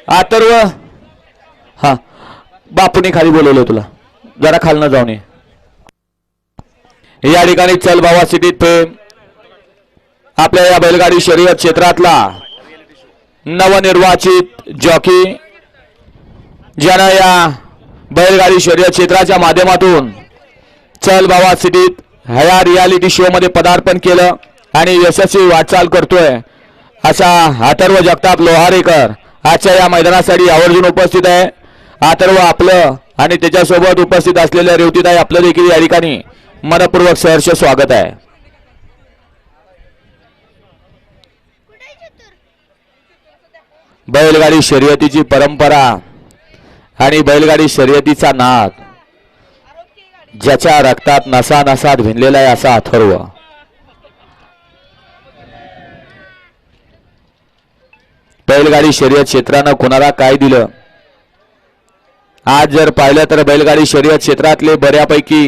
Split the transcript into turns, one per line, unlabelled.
अथर्व हा बापूने खाली बोलवलं तुला जरा खालनं जाऊन ये. या ठिकाणी चल बाबा सिटीत प्रेम आपल्या या बैलगाडी शर्यत क्षेत्रातला नवनिर्वाचित जॉकी ज्यानं या बैलगाडी शर्यत क्षेत्राच्या माध्यमातून चल बाबा सिटीत ह्या रियालिटी शो मध्ये पदार्पण केलं आणि यशस्वी वाटचाल करतोय असा अथर्व जगताप लोहारेकर आजच्या या मैदानासाठी आवर्जून उपस्थित आहे. अथर्व आपलं आणि त्याच्यासोबत उपस्थित असलेल्या रेवतीताई आपलं देखील या ठिकाणी मनपूर्वक सहर्ष स्वागत आहे. बैलगाडी शर्यतीची परंपरा आणि बैलगाडी शर्यतीचा नाद ज्याच्या रक्तात नसा नसात भिनलेला आहे असा अथर्व. बैलगाडी शर्यत क्षेत्रानं कोणाला काय दिलं आज जर पाहिलं तर बैलगाडी शर्यत क्षेत्रातले बऱ्यापैकी